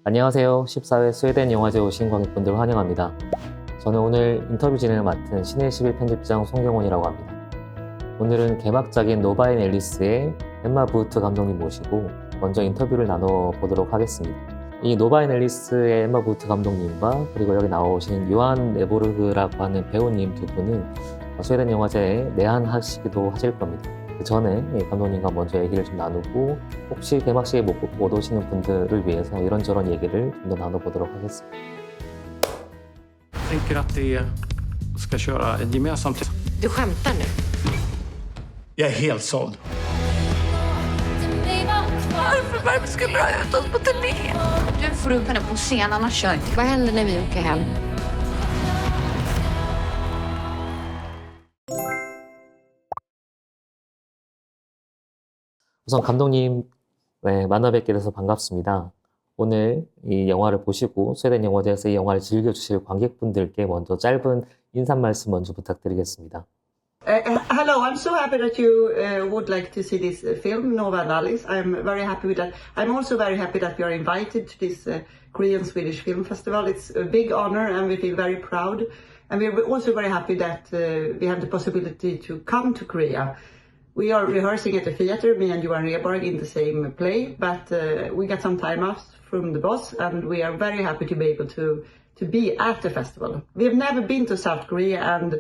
안녕하세요. 14회 스웨덴영화제 오신 관객분들 환영합니다. 저는 오늘 인터뷰 진행을 맡은 신의 11 편집장 송경원이라고 합니다. 오늘은 개막작인 노바인 앨리스의 엠마 부흐트 감독님 모시고 먼저 인터뷰를 나눠보도록 하겠습니다. 이 노바인 앨리스의 엠마 부흐트 감독님과 그리고 여기 나오신 요한 네보르그라고 하는 배우님 두 분은 스웨덴영화제에 내한하시기도 하실 겁니다. 그 전에 감독님과 먼저 얘기를 좀 나누고 혹시 개막식에 못 오시는 분들을 위해서 이런저런 얘기를 좀 더 na눠보도록 ha겠습니다. Tänker att det ska köra gemensamt. Du skämtar nu? Jag är helt såld. Varför ska vi ha ut oss på turné? Du får upp henne på scen, annars kör inte. Vad händer när vi åker hem? 우선 감독님 만나 뵙게 돼서 반갑습니다. 오늘 이 영화를 보시고 스웨덴 영화제에서 이 영화를 즐겨주실 관객분들께 먼저 짧은 인사 말씀 먼저 부탁드리겠습니다. Hello, I'm so happy that you would like to see this film, Nova and Alice. I'm very happy with that. I'm also very happy that we are invited to this Korean Swedish Film Festival. It's a big honor and we feel very proud. And we're also very happy that we have the possibility to come to Korea. We are rehearsing at the theater, me and Johan Rheborg, in the same play, but we got some time off from the boss, and we are very happy to be able to be at the festival. We have never been to South Korea, and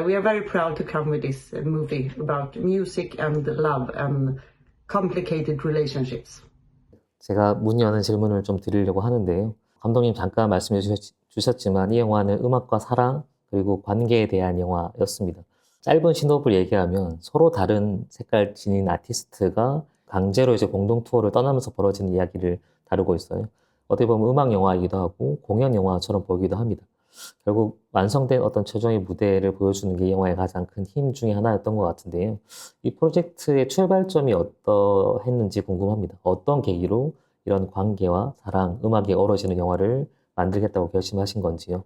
we are very proud to come with this movie about music and love and complicated relationships. 제가 문 여는 질문을 좀 드리려고 하는데요. 감독님 잠깐 말씀해 주셨지만 이 영화는 음악과 사랑 그리고 관계에 대한 영화였습니다. 짧은 신호를 얘기하면 서로 다른 색깔 지닌 아티스트가 강제로 이제 공동 투어를 떠나면서 벌어지는 이야기를 다루고 있어요. 어떻게 보면 음악 영화이기도 하고 공연 영화처럼 보이기도 합니다. 결국 완성된 어떤 최종의 무대를 보여주는 게 이 영화의 가장 큰 힘 중에 하나였던 것 같은데요. 이 프로젝트의 출발점이 어떠했는지 궁금합니다. 어떤 계기로 이런 관계와 사랑, 음악이 어우러지는 영화를 만들겠다고 결심하신 건지요?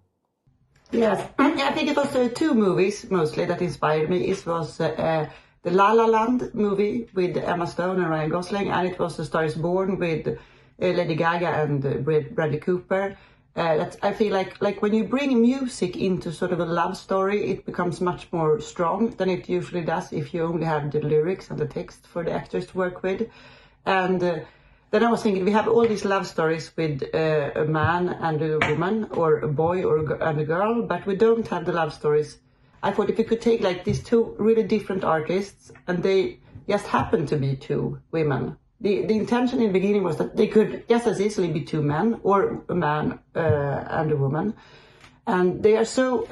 Yes, I think it was two movies mostly that inspired me. It was the La La Land movie with Emma Stone and Ryan Gosling, and it was A Star Is Born with Lady Gaga and Bradley Cooper. I feel like when you bring music into sort of a love story, it becomes much more strong than it usually does if you only have the lyrics and the text for the actors to work with. And then I was thinking, we have all these love stories with a man and a woman, or a boy and a girl, but we don't have the love stories. I thought if we could take like these two really different artists, and they just happen to be two women. The intention in the beginning was that they could just as easily be two men, or a man and a woman. And they are so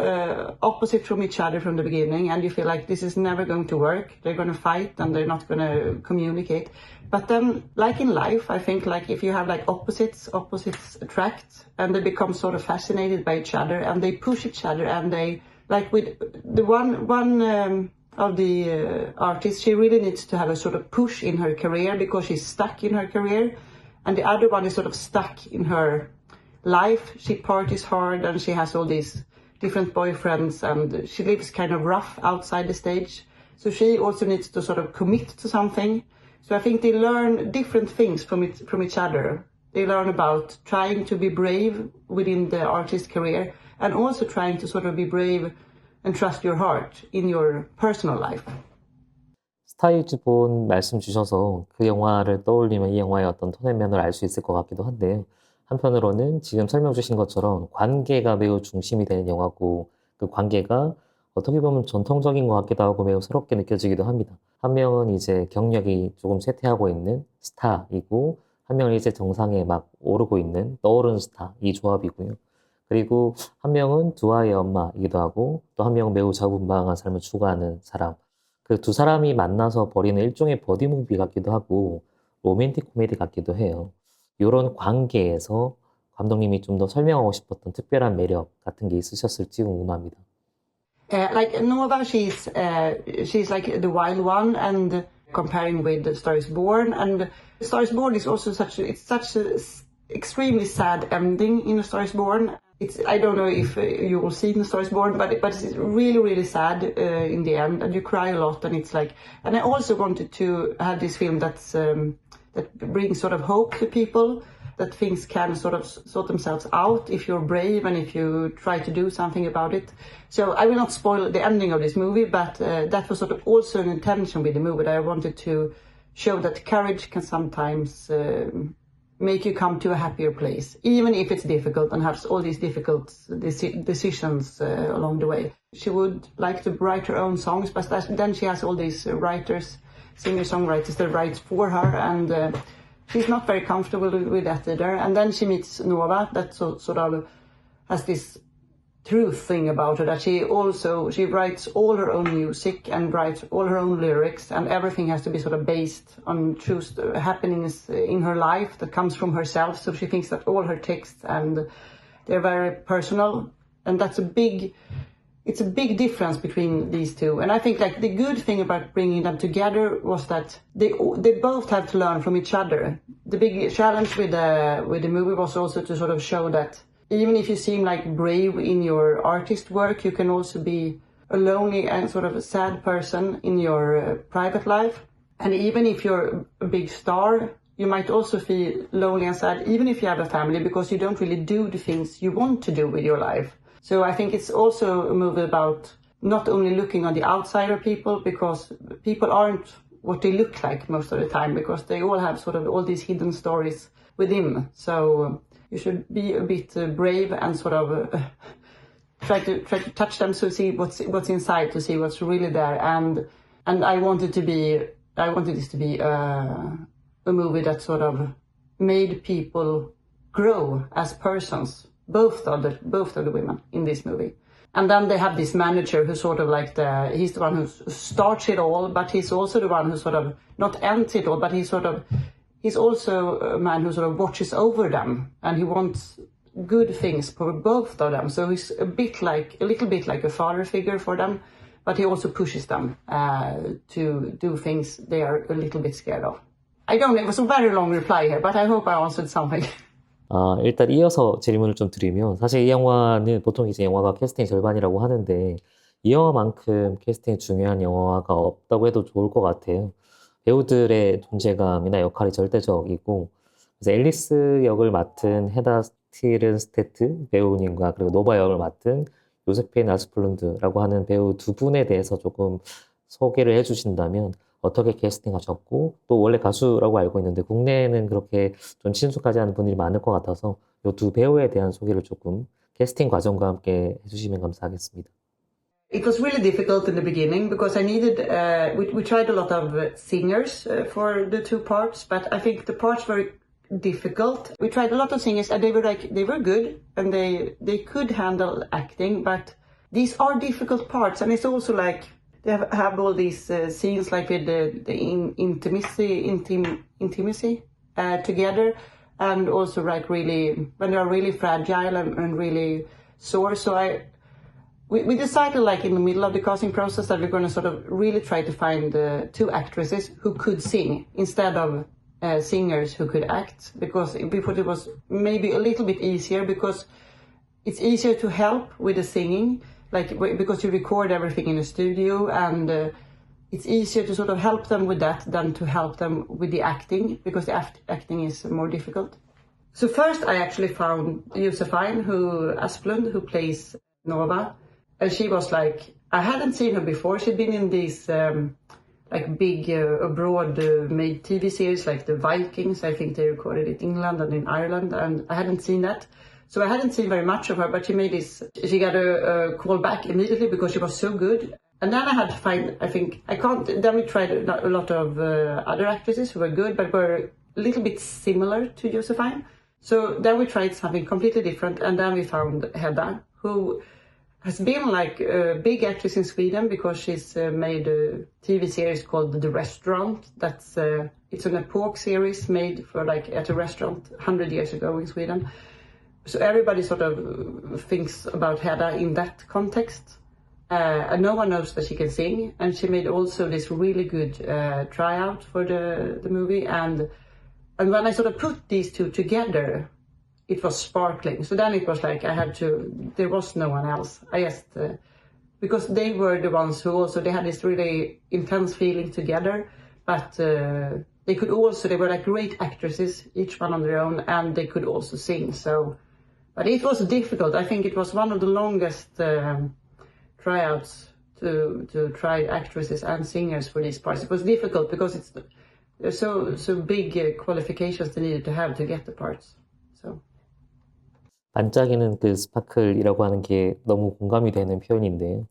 opposite from each other from the beginning, and you feel like this is never going to work. They're going to fight and they're not going to communicate. But then, like in life, I think like if you have like opposites attract, and they become sort of fascinated by each other, and they push each other, and they, like with the one of the artists, she really needs to have a sort of push in her career because she's stuck in her career, and the other one is sort of stuck in her life. She parties hard and she has all these different boyfriends, and she lives kind of rough outside the stage. So she also needs to sort of commit to something. So I think they learn different things from each other. They learn about trying to be brave within the artist's career, and also trying to sort of be brave and trust your heart in your personal life. 스타 이즈 본 말씀 주셔서 그 영화를 떠올리면 이 영화의 어떤 톤의 면을 알 수 있을 것 같기도 한데요. 한편으로는 지금 설명 주신 것처럼 관계가 매우 중심이 되는 영화고, 그 관계가 어떻게 보면 전통적인 것 같기도 하고 매우 새롭게 느껴지기도 합니다. 한 명은 이제 경력이 조금 쇠퇴하고 있는 스타이고, 한 명은 이제 정상에 막 오르고 있는 떠오르는 스타, 이 조합이고요. 그리고 한 명은 두 아이의 엄마이기도 하고, 또 한 명은 매우 자유분방한 삶을 추구하는 사람. 그 두 사람이 만나서 벌이는 일종의 버디무비 같기도 하고 로맨틱 코미디 같기도 해요. 이런 관계에서 감독님이 좀 더 설명하고 싶었던 특별한 매력 같은 게 있으셨을지 궁금합니다. Like Nova, she's like the wild one, and comparing with The Star Is Born, and The Star Is Born is also such a extremely sad ending in The Star Is Born. I don't know if you will see The Star Is Born, but it's really, really sad in the end, and you cry a lot, and it's like, and I also wanted to have this film that brings sort of hope to people, that things can sort of sort themselves out if you're brave and if you try to do something about it. So I will not spoil the ending of this movie, but that was sort of also an intention with the movie, that I wanted to show that courage can sometimes make you come to a happier place, even if it's difficult and has all these difficult decisions along the way. She would like to write her own songs, but then she has all these writers, singer-songwriters that write for her, and she's not very comfortable with that either. And then she meets Nova, that sort of has this truth thing about her, that she writes all her own music and writes all her own lyrics, and everything has to be sort of based on true happenings in her life that comes from herself. So she thinks that all her texts, and they're very personal, and it's a big difference between these two. And I think like the good thing about bringing them together was that they both have to learn from each other. The big challenge with the movie was also to sort of show that even if you seem like brave in your artist work, you can also be a lonely and sort of a sad person in your private life. And even if you're a big star, you might also feel lonely and sad, even if you have a family, because you don't really do the things you want to do with your life. So I think it's also a movie about not only looking on the outside of people, because people aren't what they look like most of the time, because they all have sort of all these hidden stories within. So you should be a bit brave and sort of try to touch them to see what's inside, to see what's really there. And I wanted this to be a movie that sort of made people grow as persons. Both of the women in this movie. And then they have this manager who's sort of like he's the one who starts it all, but he's also the one who sort of not ends it all, but he's also a man who sort of watches over them, and he wants good things for both of them. So he's a little bit like a father figure for them, but he also pushes them to do things they are a little bit scared of. I don't know, it was a very long reply here, but I hope I answered something. 일단 이어서 질문을 좀 드리면, 사실 이 영화는 보통 이제 영화가 캐스팅 절반이라고 하는데, 이 영화만큼 캐스팅이 중요한 영화가 없다고 해도 좋을 것 같아요. 배우들의 존재감이나 역할이 절대적이고, 그래서 앨리스 역을 맡은 헤다 스티른스테트 배우님과 그리고 노바 역을 맡은 요세핀 아스플룬드라고 하는 배우 두 분에 대해서 조금 소개를 해주신다면 어떻게 캐스팅하셨고, 또 원래 가수라고 알고 있는데 국내에는 그렇게 좀 친숙하지 않은 분들이 많을 것 같아서 이 두 배우에 대한 소개를 조금 캐스팅 과정과 함께 해주시면 감사하겠습니다. It was really difficult in the beginning because I needed, we tried a lot of singers for the two parts, but I think the parts were difficult. We tried a lot of singers and they were good and they could handle acting, but these are difficult parts, and it's also like they have all these scenes like with the intimacy together, and also like really when they are really fragile and really sore. So we decided like in the middle of the casting process that we're going to sort of really try to find two actresses who could sing instead of singers who could act, because we thought it was maybe a little bit easier, because it's easier to help with the singing, like because you record everything in a studio, and it's easier to sort of help them with that than to help them with the acting, because the acting is more difficult. So first I actually found Josephine Asplund, who plays Nova, and she was like, I hadn't seen her before. She'd been in these like big abroad made TV series like The Vikings. I think they recorded it in England and in Ireland, and I hadn't seen that. So I hadn't seen very much of her, but she got a call back immediately because she was so good. And then I had to find, then we tried a lot of other actresses who were good, but were a little bit similar to Josephine. So then we tried something completely different, and then we found Hedda, who has been like a big actress in Sweden because she's made a TV series called The Restaurant. It's an epoch series made for like at a restaurant 100 years ago in Sweden. So everybody sort of thinks about Hedda in that context. And no one knows that she can sing. And she made also this really good tryout for the movie. And when I sort of put these two together, it was sparkling. So then it was like there was no one else. Because they were the ones who also, they had this really intense feeling together, but they were like great actresses, each one on their own, and they could also sing. So, but it was difficult. I think it was one of the longest tryouts to try actresses and singers for these parts. It was difficult because there's so big qualifications they needed to have to get the parts. So. 반짝이는 그 스파클이라고 하는 게 너무 공감이 되는 표현인데요.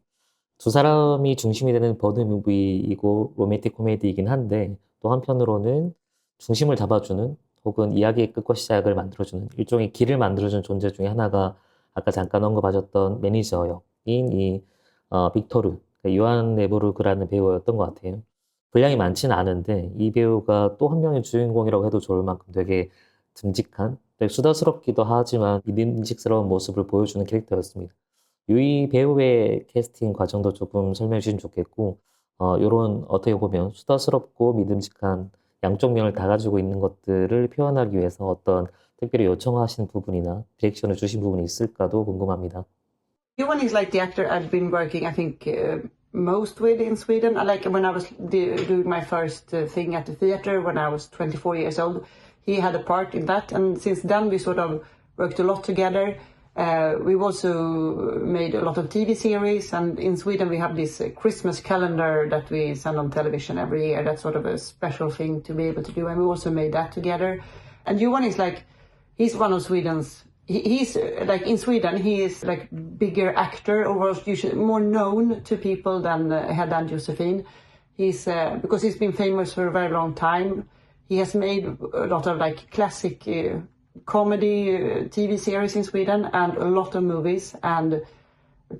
두 사람이 중심이 되는 버드 무비이고 로맨틱 코미디이긴 한데 또 한편으로는 중심을 잡아주는 혹은 이야기의 끝과 시작을 만들어주는 일종의 길을 만들어주는 존재 중에 하나가 아까 잠깐 언급하셨던 매니저 역인 이 빅토르, 요한 레보르그라는 배우였던 것 같아요. 분량이 많지는 않은데 이 배우가 또 한 명의 주인공이라고 해도 좋을 만큼 되게 듬직한, 되게 수다스럽기도 하지만 믿음직스러운 모습을 보여주는 캐릭터였습니다. 이 배우의 캐스팅 과정도 조금 설명해 주시면 좋겠고 이런 어떻게 보면 수다스럽고 믿음직한 양쪽 면을 다 가지고 있는 것들을 표현하기 위해서 어떤 특별히 요청하신 부분이나 디렉션을 주신 부분이 있을까도 궁금합니다. Johan is like the actor I've been working, I think, most with in Sweden. Like when I was doing my first thing at the theater when I was 24 years old, he had a part in that. And since then we sort of worked a lot together. We've also made a lot of TV series, and in Sweden we have this Christmas calendar that we send on television every year. That's sort of a special thing to be able to do, and we also made that together. And Johan is like, he's one of Sweden's, he's like in Sweden, he is like bigger actor, or was usually more known to people than Hedda and Josephine. He's because he's been famous for a very long time. He has made a lot of like classic comedy TV series in Sweden and a lot of movies, and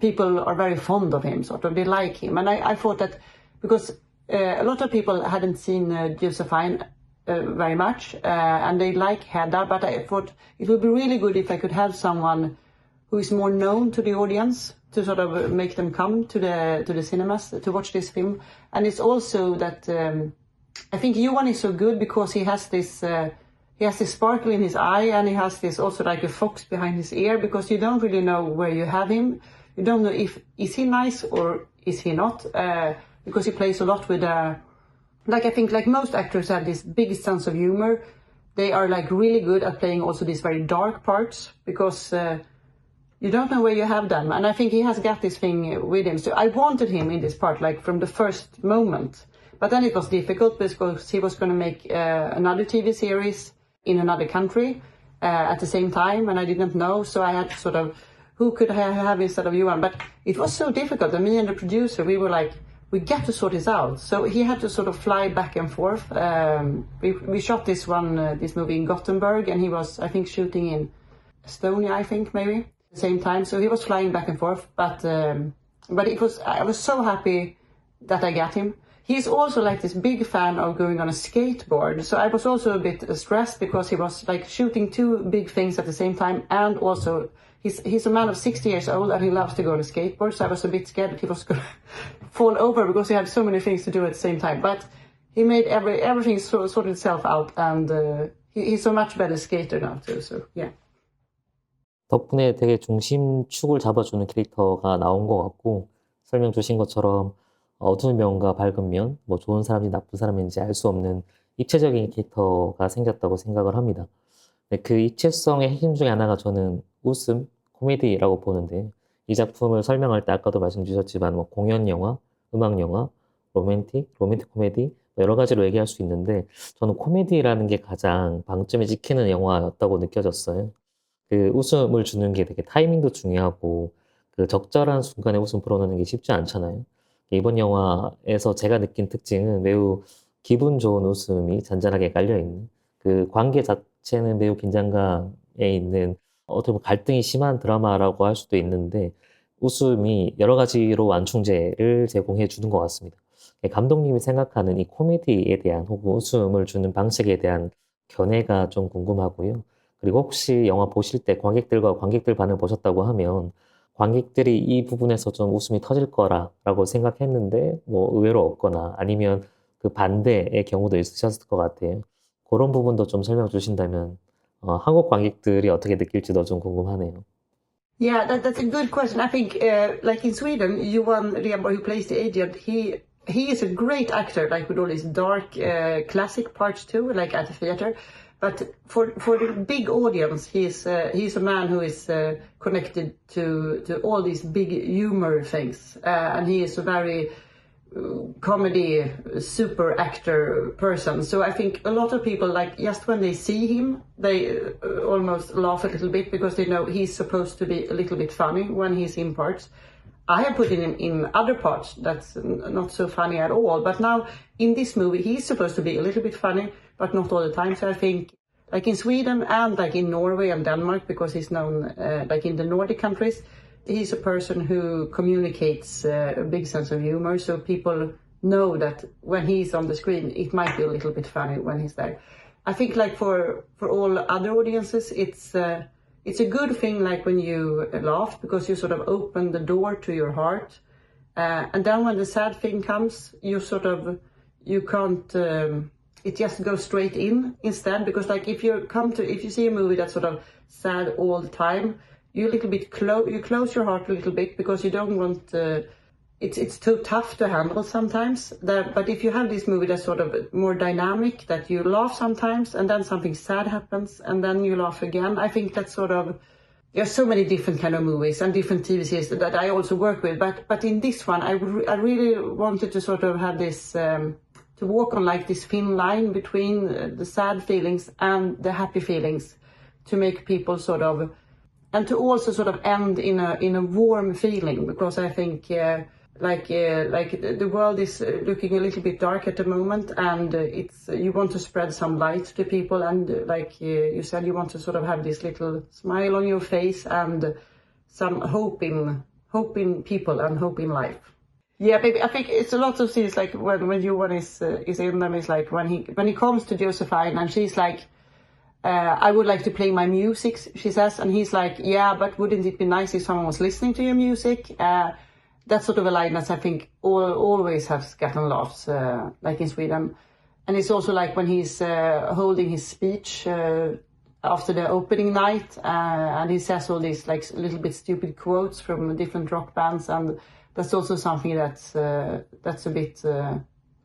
people are very fond of him, sort of, they like him. And I thought that because a lot of people hadn't seen Josephine very much, and they like Hedda, but I thought it would be really good if I could have someone who is more known to the audience to sort of make them come to the cinemas to watch this film. And it's also that I think Johan is so good because he has this sparkle in his eye, and he has this also like a fox behind his ear, because you don't really know where you have him. You don't know is he nice or is he not, because he plays a lot with like I think like most actors have this big sense of humor. They are like really good at playing also these very dark parts, because you don't know where you have them. And I think he has got this thing with him. So I wanted him in this part, like from the first moment. But then it was difficult because he was going to make another TV series in another country at the same time, and I didn't know. So I had to sort of, who could I have instead of Johan? But it was so difficult. And me and the producer, we were like, we got to sort this out. So he had to sort of fly back and forth. We shot this movie in Gothenburg, and he was, I think, shooting in Estonia, I think, maybe, at the same time. So he was flying back and forth. But I was so happy that I got him. He's also like this big fan of going on a skateboard. So I was also a bit stressed because he was like shooting two big things at the same time, and also he's a man of 60 years old and he loves to go on a skateboard. So I was a bit scared that he was going to fall over because he had so many things to do at the same time. But he made everything sort itself out, and he's a much better skater now too. So yeah. 덕분에 되게 중심축을 잡아주는 캐릭터가 나온 것 같고, 설명 주신 것처럼 어두운 면과 밝은 면, 뭐 좋은 사람인지 나쁜 사람인지 알 수 없는 입체적인 캐릭터가 생겼다고 생각을 합니다. 그 입체성의 핵심 중에 하나가 저는 웃음, 코미디라고 보는데, 이 작품을 설명할 때 아까도 말씀 주셨지만 뭐 공연 영화, 음악 영화, 로맨틱 코미디 여러 가지로 얘기할 수 있는데, 저는 코미디라는 게 가장 방점이 찍히는 영화였다고 느껴졌어요. 그 웃음을 주는 게 되게 타이밍도 중요하고, 그 적절한 순간에 웃음 불어넣는 게 쉽지 않잖아요. 이번 영화에서 제가 느낀 특징은 매우 기분 좋은 웃음이 잔잔하게 깔려있는, 그 관계 자체는 매우 긴장감에 있는, 어떻게 보면 갈등이 심한 드라마라고 할 수도 있는데, 웃음이 여러 가지로 완충제를 제공해 주는 것 같습니다. 감독님이 생각하는 이 코미디에 대한 혹은 웃음을 주는 방식에 대한 견해가 좀 궁금하고요. 그리고 혹시 영화 보실 때 관객들과 관객들 반응 보셨다고 하면 관객들이 이 부분에서 좀 웃음이 터질 거라고 생각했는데 뭐 의외로 없거나 아니면 그 반대의 경우도 있으셨을 것 같아요. 그런 부분도 좀 설명 주신다면 한국 관객들이 어떻게 느낄지도 좀 궁금하네요. Yeah, that's a good question. I think, like in Sweden, Johan Rheborg, who plays the agent, he he is a great actor, like with all his dark classic parts too, like at the theater. But for the big audience, he's a man who is connected to all these big humor things, and he is a very comedy super actor person. So I think a lot of people, like, just when they see him, they almost laugh a little bit because they know he's supposed to be a little bit funny when he's in parts. I have put him in other parts that's not so funny at all, but now in this movie he's supposed to be a little bit funny, but not all the time. So I think, like in Sweden and like in Norway and Denmark, because he's known like in the Nordic countries, he's a person who communicates a big sense of humor, so people know that when he's on the screen it might be a little bit funny when he's there. I think, like, for all other audiences, it's a good thing, like when you laugh, because you sort of open the door to your heart, and then when the sad thing comes, you can't it just goes straight in instead, because like if you see a movie that's sort of sad all the time, you close your heart a little bit because you don't want it's too tough to handle sometimes. But if you have this movie that's sort of more dynamic, that you laugh sometimes and then something sad happens and then you laugh again, I think that's sort of, there's so many different kind of movies and different TV series that I also work with, but in this one I really wanted to sort of have this to walk on like this thin line between the sad feelings and the happy feelings, to make people sort of, and to also sort of end in a warm feeling, because I think like the world is looking a little bit dark at the moment, and you want to spread some light to people, and like you said, you want to sort of have this little smile on your face and some hope in people and hope in life. Yeah, baby, I think it's a lot of scenes, like when Johan is in them, is like when he comes to Josephine and she's like, I would like to play my music, she says, and he's like, yeah, but wouldn't it be nice if someone was listening to your music? That's sort of a line that I think always has gotten laughs, like in Sweden. And it's also like when he's holding his speech after the opening night, and he says all these like little bit stupid quotes from different rock bands, and that's also something that's a bit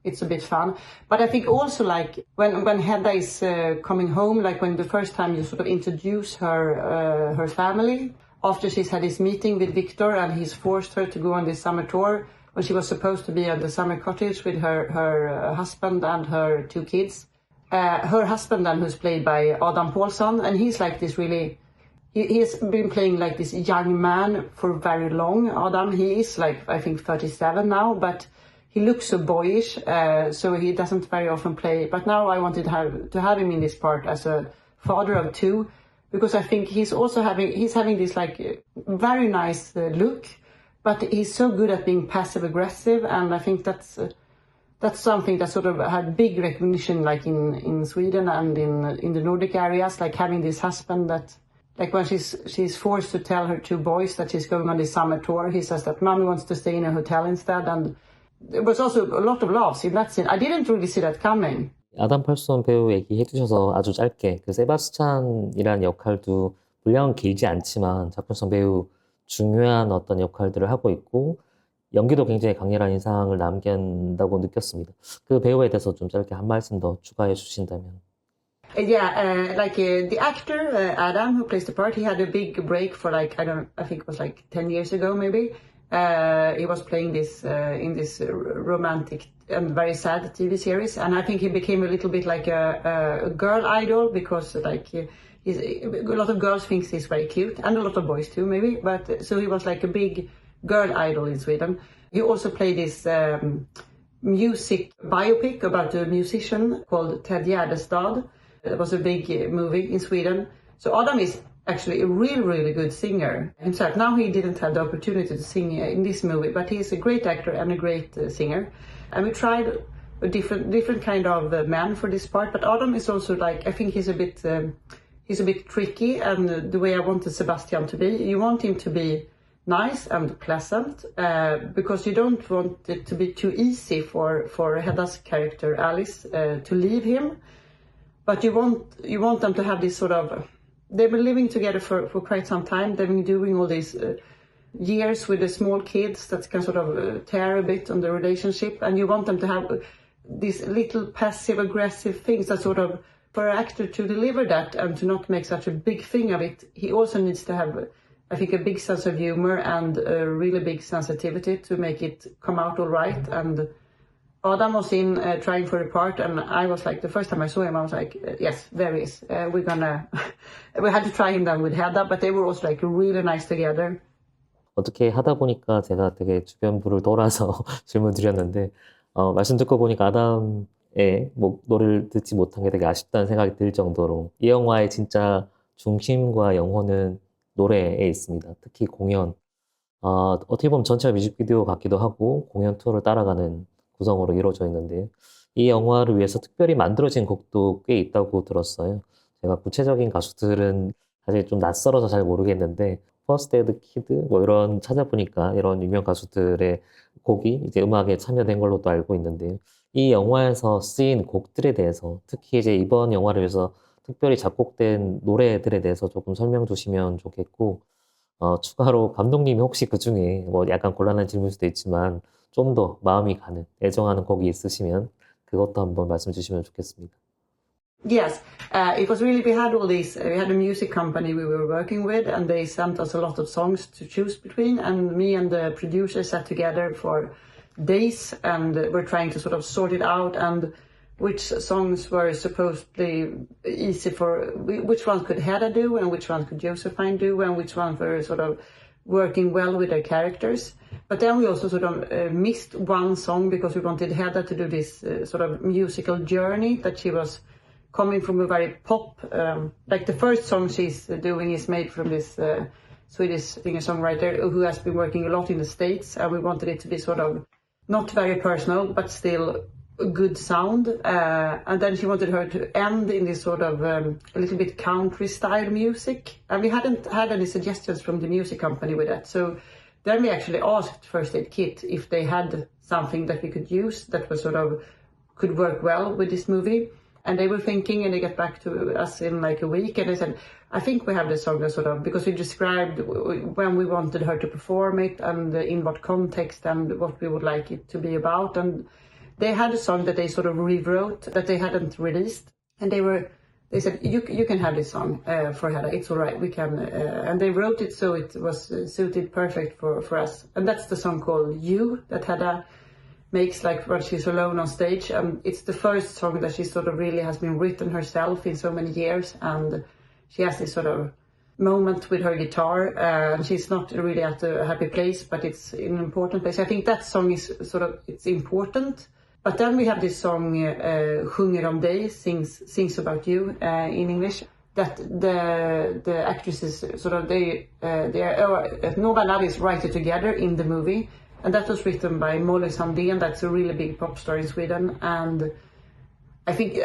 it's a bit fun. But I think also, like when Hedda is coming home, like when the first time you sort of introduce her family, after she's had this meeting with Victor and he's forced her to go on this summer tour, when she was supposed to be at the summer cottage with her husband and her 2 kids. Her husband then, who's played by Adam Pålsson, and he's like this really, he has been playing like this young man for very long. Adam, he is like, I think 37 now, but he looks so boyish, so he doesn't very often play. But now I wanted to have him in this part as a father of 2, because I think he's having this like very nice look, but he's so good at being passive aggressive, and I think that's something that sort of had big recognition, like in Sweden and in the Nordic areas, like having this husband that, like when she's forced to tell her 2 boys that she's going on this summer tour, he says that mommy wants to stay in a hotel instead, and there was also a lot of laughs in that scene. I didn't really see that coming. 아담 펄슨 배우 얘기해 주셔서 아주 짧게, 그 세바스찬이라는 역할도 분량은 길지 않지만 작품성 매우 중요한 어떤 역할들을 하고 있고 연기도 굉장히 강렬한 인상을 남긴다고 느꼈습니다. 그 배우에 대해서 좀 짧게 한 말씀 더 추가해 주신다면. The actor Adam, who plays the part, he had a big break for I think it was like 10 years ago maybe. He was playing this in this romantic and very sad TV series, and I think he became a little bit like a girl idol, because like a lot of girls think he's very cute, and a lot of boys too maybe, but so he was like a big girl idol in Sweden. He also played this music biopic about a musician called Ted Gärdestad. It was a big movie in Sweden. So Adam is actually a really good singer himself. Now he didn't have the opportunity to sing in this movie, but he's a great actor and a great singer. And we tried a different kind of man for this part, but Adam is also like, I think he's a bit tricky, and the way I wanted Sebastian to be. You want him to be nice and pleasant, because you don't want it to be too easy for Hedda's character Alice to leave him, but you want them to have this sort of, they've been living together for quite some time. They've been doing all these years with the small kids that can sort of tear a bit on the relationship, and you want them to have these little passive aggressive things that sort of, for an actor to deliver that and to not make such a big thing of it, he also needs to have, I think, a big sense of humor and a really big sensitivity to make it come out all right. And Adam was in trying for the part, and I was like, the first time I saw him, I was like, yes, there he is. We're gonna, we had to try him then with Hedda, but they were also like really nice together. 어떻게 하다 보니까 제가 되게 주변부를 돌아서 질문 드렸는데, 말씀 듣고 보니까 아담의 노래를 듣지 못한 게 되게 아쉽다는 생각이 들 정도로 이 영화의 진짜 중심과 영혼은 노래에 있습니다. 특히 공연. 어떻게 보면 전체가 뮤직비디오 같기도 하고 공연 투어를 따라가는 구성으로 이루어져 있는데요. 이 영화를 위해서 특별히 만들어진 곡도 꽤 있다고 들었어요. 제가 구체적인 가수들은 사실 좀 낯설어서 잘 모르겠는데 퍼스트 에드 키드 이런 찾아보니까 이런 유명 가수들의 곡이 이제 음악에 참여된 걸로도 알고 있는데요. 이 영화에서 쓰인 곡들에 대해서 특히 이제 이번 영화를 위해서 특별히 작곡된 노래들에 대해서 조금 설명 주시면 좋겠고, 추가로 감독님이 혹시 그 중에 약간 곤란한 질문일 수도 있지만 좀 더 마음이 가는, 애정하는 곡이 있으시면 그것도 한번 말씀 주시면 좋겠습니다. Yes, it was really, we had a music company we were working with, and they sent us a lot of songs to choose between, and me and the producer sat together for days and were trying to sort of sort it out, and which songs were supposedly easy for, which ones could Hedda do, and which ones could Josephine do, and which ones were sort of working well with their characters. But then we also sort of missed one song because we wanted Hedda to do this sort of musical journey that she was coming from a very pop, like the first song she's doing is made from this Swedish singer-songwriter who has been working a lot in the States, and we wanted it to be sort of not very personal, but still a good sound. And then she wanted her to end in this sort of a little bit country style music. And we hadn't had any suggestions from the music company with that. So then we actually asked First Aid Kit if they had something that we could use that was sort of could work well with this movie. And they were thinking, and they got back to us in like a week, and they said, I think we have the song that sort of, because we described when we wanted her to perform it and in what context and what we would like it to be about. And they had a song that they sort of rewrote that they hadn't released. And they said, you can have this song for Hedda, it's all right, we can. And they wrote it so it was suited perfect for us. And that's the song called You that Hedda makes like when she's alone on stage. It's the first song that she sort of really has been written herself in so many years, and she has this sort of moment with her guitar, and she's not really at a happy place, but it's in an important place. I think that song is sort of, it's important. But then we have this song, Sjunger om dig, sings about you in English, that the actresses sort of, Nova Lavis write it together in the movie. And that was written by Molly Sandén, that's a really big pop star in Sweden. And I think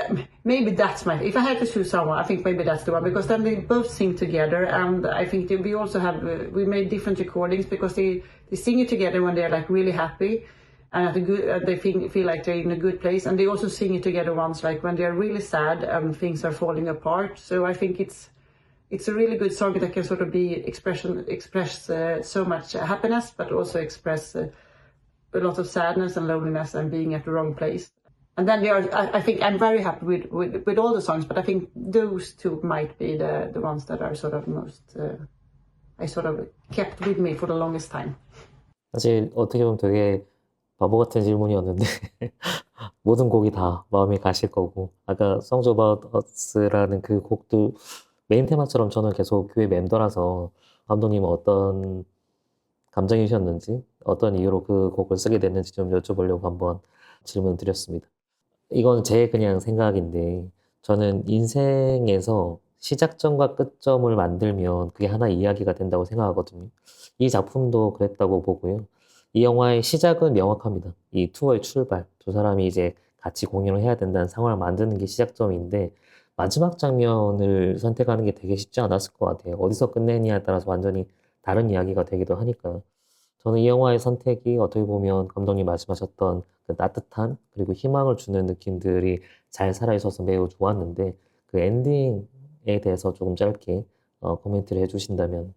maybe that's if I had to choose someone, I think maybe that's the one, because then they both sing together. And I think we also have, we made different recordings because they sing it together when they're like really happy and they feel like they're in a good place. And they also sing it together once, like when they're really sad and things are falling apart. So I think it's a really good song that can sort of be express so much happiness, but also express a lot of sadness and loneliness and being at the wrong place. And then I think I'm very happy with all the songs, but I think those two might be the ones that are sort of most, I sort of kept with me for the longest time. 사실 어떻게 보면 되게 바보 같은 질문이었는데 모든 곡이 다 마음에 가실 거고, 아까 Songs About Us라는 그 곡도 메인 테마처럼 저는 계속 교회 멤버라서 감독님은 어떤 감정이셨는지, 어떤 이유로 그 곡을 쓰게 됐는지 좀 여쭤보려고 한번 질문을 드렸습니다. 이건 제 그냥 생각인데, 저는 인생에서 시작점과 끝점을 만들면 그게 하나의 이야기가 된다고 생각하거든요. 이 작품도 그랬다고 보고요. 이 영화의 시작은 명확합니다. 이 투어의 출발, 두 사람이 이제 같이 공연을 해야 된다는 상황을 만드는 게 시작점인데, 마지막 장면을 선택하는 게 되게 쉽지 않았을 것 같아요. 어디서 끝내느냐에 따라서 완전히 다른 이야기가 되기도 하니까요. 저는 이 영화의 선택이 어떻게 보면 감독님 말씀하셨던 그 따뜻한 그리고 희망을 주는 느낌들이 잘 살아있어서 매우 좋았는데, 그 엔딩에 대해서 조금 짧게 코멘트를 해주신다면.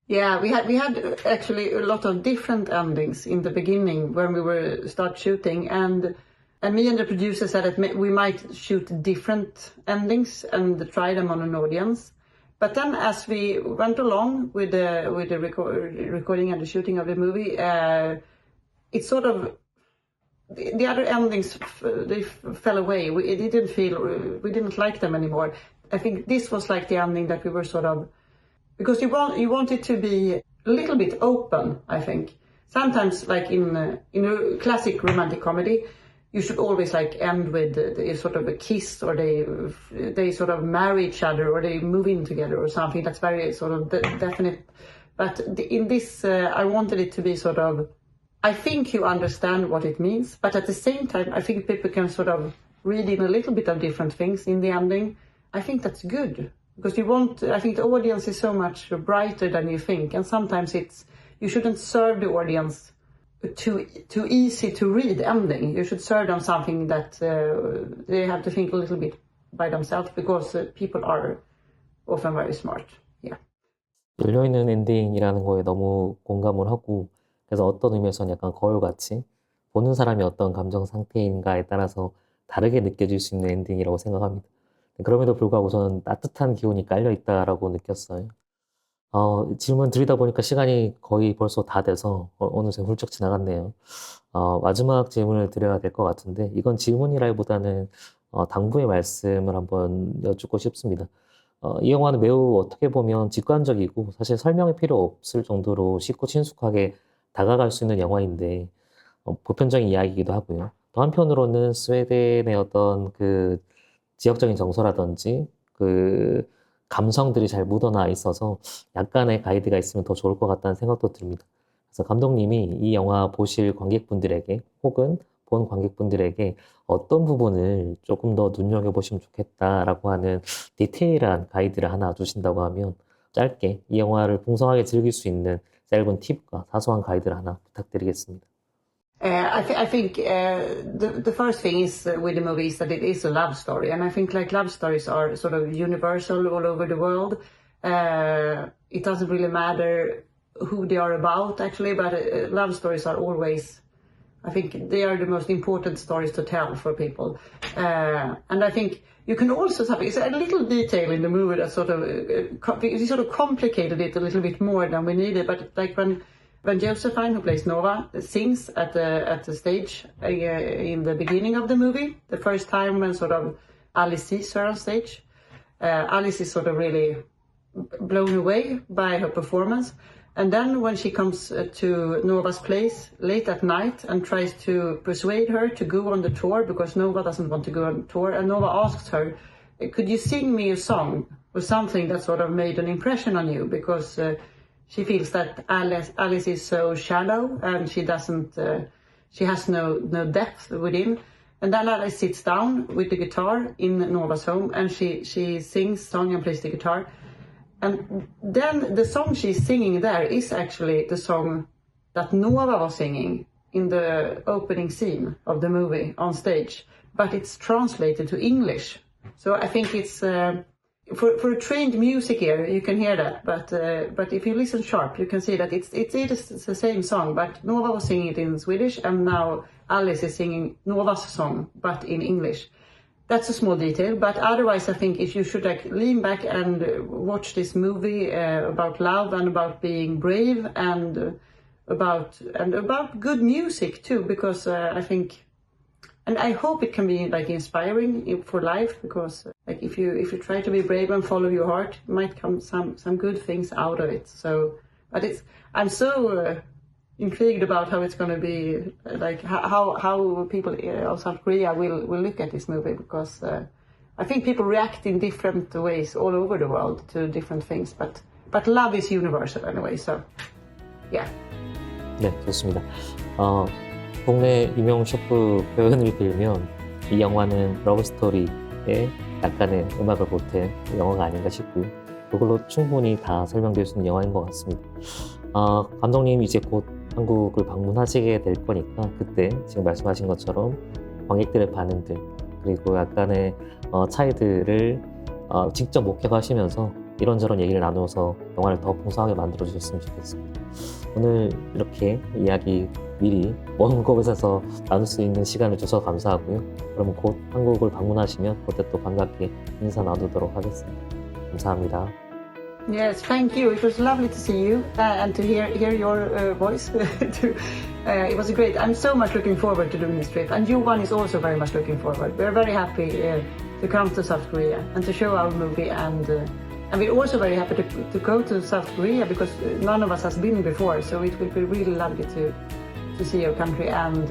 Yeah, we had actually a lot of different endings in the beginning when we were start shooting, and me and the producer said that we might shoot different endings and try them on an audience. But then, as we went along with the recording and the shooting of the movie, it sort of the other endings they fell away. We didn't like them anymore. I think this was like the ending that we were sort of, because you want it to be a little bit open. I think sometimes, like in a classic romantic comedy, you should always like end with sort of a kiss, or they sort of marry each other, or they move in together, or something that's very sort of definite. But in this, I wanted it to be sort of, I think you understand what it means, but at the same time, I think people can sort of read in a little bit of different things in the ending. I think that's good, because I think the audience is so much brighter than you think, and sometimes you shouldn't serve the audience too easy to read ending. You should serve them something that they have to think a little bit by themselves, because people are often very smart. Yeah. 열려있는 엔딩이라는 거에 너무 공감을 하고, 그래서 어떤 의미에서는 약간 거울같이 보는 사람이 어떤 감정 상태인가에 따라서 다르게 느껴질 수 있는 엔딩이라고 생각합니다. 그럼에도 불구하고 저는 따뜻한 기운이 깔려있다라고 느꼈어요. 질문 드리다 보니까 시간이 거의 벌써 다 돼서 어느새 훌쩍 지나갔네요. 마지막 질문을 드려야 될 것 같은데, 이건 질문이라기보다는 당부의 말씀을 한번 여쭙고 싶습니다. 이 영화는 매우 어떻게 보면 직관적이고 사실 설명이 필요 없을 정도로 쉽고 친숙하게 다가갈 수 있는 영화인데, 보편적인 이야기이기도 하고요. 또 한편으로는 스웨덴의 어떤 그 지역적인 정서라든지 그 감성들이 잘 묻어나 있어서 약간의 가이드가 있으면 더 좋을 것 같다는 생각도 듭니다. 그래서 감독님이 이 영화 보실 관객분들에게 혹은 본 관객분들에게 어떤 부분을 조금 더 눈여겨보시면 좋겠다라고 하는 디테일한 가이드를 하나 주신다고 하면 짧게 이 영화를 풍성하게 즐길 수 있는 짧은 팁과 사소한 가이드를 하나 부탁드리겠습니다. I think the first thing is with the movie is that it is a love story, and I think like love stories are sort of universal all over the world. It doesn't really matter who they are about actually, but love stories are always, I think they are the most important stories to tell for people. And I think you can also, it's a little detail in the movie that sort of complicated it a little bit more than we needed, but like when Josephine, who plays Nova, sings at the stage in the beginning of the movie, the first time when sort of Alice sees her on stage, Alice is sort of really blown away by her performance. And then when she comes to Nova's place late at night and tries to persuade her to go on the tour, because Nova doesn't want to go on tour, and Nova asks her, could you sing me a song or something that sort of made an impression on you? Because she feels that Alice is so shallow and she has no depth within. And then Alice sits down with the guitar in Nova's home, and she sings song and plays the guitar. And then the song she's singing there is actually the song that Nova was singing in the opening scene of the movie on stage, but it's translated to English. So I think it's for a trained music ear, you can hear that, but if you listen sharp, you can see that it's the same song, but Nova was singing it in Swedish, and now Alice is singing Nova's song, but in English. That's a small detail, but otherwise I think if you should like lean back and watch this movie about love and about being brave and about good music too, because I think, and I hope it can be like inspiring for life, because like if you try to be brave and follow your heart, it might come some good things out of it. So, but I'm so intrigued about how it's going to be, like how people of South Korea will look at this movie, because I think people react in different ways all over the world to different things, but love is universal anyway. So, yeah. 네, 좋습니다. 국내 유명 셰프 표현을 빌면 이 영화는 러브스토리에 약간의 음악을 보탠 영화가 아닌가 싶고요. 그걸로 충분히 다 설명될 수 있는 영화인 것 같습니다. 감독님이 이제 곧 한국을 방문하시게 될 거니까 그때 지금 말씀하신 것처럼 관객들의 반응들 그리고 약간의 차이들을 직접 목격하시면서 이런저런 얘기를 나누어서 영화를 더 풍성하게 만들어 주셨으면 좋겠습니다. 오늘 이렇게 이야기 미리 먼 곳에서 나눌 수 있는 시간을 주셔서 감사하고요. 그럼 곧 한국을 방문하시면 그때 또 반갑게 인사 나누도록 하겠습니다. 감사합니다. Yes, thank you. It was lovely to see you and to hear your voice. It was great. I'm so much looking forward to doing this trip, and Johan is also very much looking forward. We're very happy to come to South Korea and to show our movie, and we're also very happy to go to South Korea because none of us has been before. So it will be really lovely to see your country, and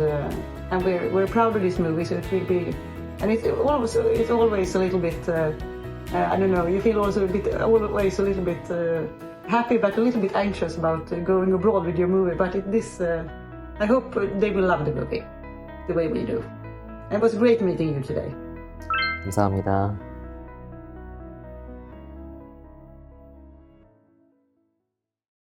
we're proud of this movie. So it will be, and it's always a little bit. I don't know, you feel also always a little bit happy but a little bit anxious about going abroad with your movie, but I hope they will love the movie the way we do. And it was great meeting you today. 감사합니다.